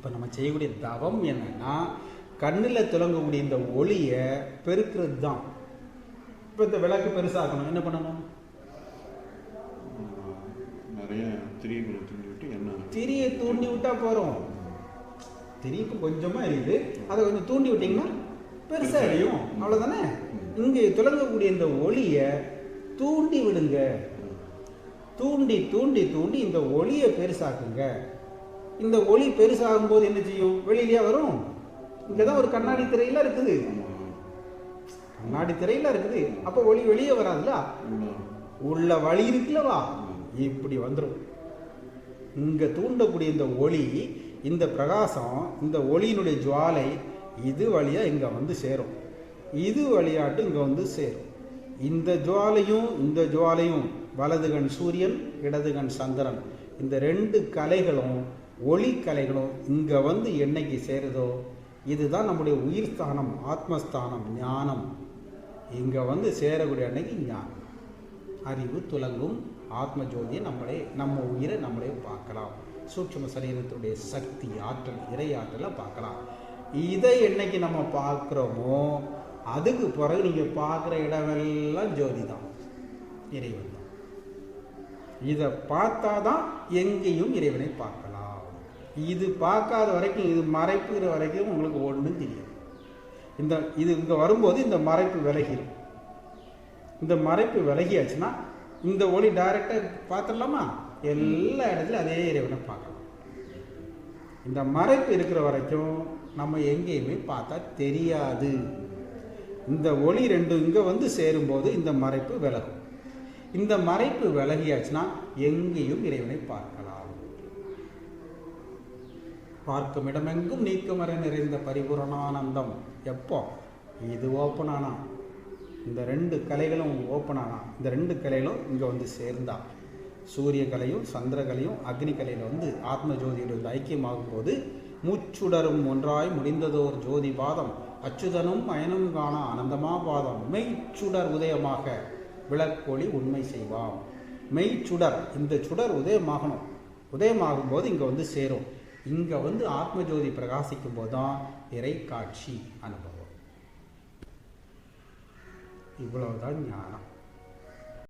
இப்போ நம்ம செய்யக்கூடிய தவம் என்னன்னா கண்ணில் துலங்கக்கூடிய இந்த ஒளியை பெருக்கிறது தான். இப்போ இந்த விளக்கு பெருசாகணும் என்ன பண்ணணும்? நிறைய திரியை தூண்டி விட்டு என்ன திரியை தூண்டி விட்டா போகிறோம். திரிக்கு கொஞ்சமாக இருக்குது, அதை கொஞ்சம் தூண்டி விட்டிங்கன்னா பெருசாக எரியும், அவ்வளோதானே. இங்கே துலங்கக்கூடிய இந்த ஒளியை தூண்டி விடுங்க. தூண்டி தூண்டி தூண்டி இந்த ஒளியை பெருசாக்குங்க. இந்த ஒளி பெருசாகும் போது என்ன செய்யும்? வெளியிலேயே வரும். இங்கே தான் ஒரு கண்ணாடி திரையில இருக்குது, கண்ணாடி திரையில இருக்குது. அப்போ ஒளி வெளியே வராதுல, உள்ள வழி இருக்குல்லவா, இப்படி வந்துடும். இங்கே தூண்டக்கூடிய இந்த ஒளி, இந்த பிரகாசம், இந்த ஒளியினுடைய ஜுவாலை இது வழியாக இங்கே வந்து சேரும். இது வழியாட்டு இங்கே வந்து சேரும். இந்த ஜுவாலையும் இந்த ஜுவாலையும், வலது கண் சூரியன் இடது கண் சந்திரன், இந்த ரெண்டு கலைகளும் ஒளி கலைகளும் இங்கே வந்து என்னைக்கு சேருதோ இதுதான் நம்முடைய உயிர் ஸ்தானம், ஆத்மஸ்தானம், ஞானம். இங்கே வந்து சேரக்கூடிய அன்னைக்கு ஞானம், அறிவு துலங்கும். ஆத்ம ஜோதியை நம்ம உயிரை நம்மளே பார்க்கலாம். சூட்சும சரீரத்தினுடைய சக்தி, ஆற்றல், இறை ஆற்றலை பார்க்கலாம். இதை என்னைக்கு நம்ம பார்க்குறோமோ அதுக்கு பிறகு நீங்கள் பார்க்குற இடமெல்லாம் ஜோதி தான், இறைவன் தான். இதை பார்த்தா தான் எங்கேயும் இறைவனை பார்க்கலாம். இது பார்க்காத வரைக்கும், இது மறைப்புகிற வரைக்கும் உங்களுக்கு ஒன்றும் தெரியும். இது இங்கே வரும்போது இந்த மறைப்பு விலகிடும். இந்த மறைப்பு விலகியாச்சுன்னா இந்த ஒளி டைரக்டாக பார்த்துடலாமா? எல்லா இடத்துலையும் அதே இறைவனை பார்க்கலாம். இந்த மறைப்பு இருக்கிற வரைக்கும் நம்ம எங்கேயுமே பார்த்தா தெரியாது. இந்த ஒளி ரெண்டும் இங்கே வந்து சேரும்போது இந்த மறைப்பு விலகும். இந்த மறைப்பு விலகியாச்சுன்னா எங்கேயும் இறைவனை பார்க்கலாம். பார்க்கும் இடமெங்கும் நீக்கமர நிறைந்த பரிபூரணானந்தம். எப்போ இது ஓப்பன் ஆனா, இந்த ரெண்டு கலைகளும் ஓப்பன் ஆனா, இந்த ரெண்டு கலைகளும் இங்கே வந்து சேர்ந்தா, சூரிய கலையும் சந்திர கலையும் அக்னி கலையில் வந்து ஆத்ம ஜோதியோட ஐக்கியமாகும் போது மூச்சுடரும் ஒன்றாய் முடிந்ததோர் ஜோதி பாதம் அச்சுதனும் அயனும் காண ஆனந்தமா பாதம் மெய்ச்சுடர் உதயமாக விளக்கொளி உண்மை செய்வாம். மெய்ச்சுடர், இந்த சுடர் உதயமாகணும். உதயமாகும் போது இங்கே வந்து சேரும். இங்கே வந்து ஆத்ம ஜோதி பிரகாசிக்கும் போது தான் இறை காட்சி அனுபவம். இவ்வளவுதான் ஞானம்.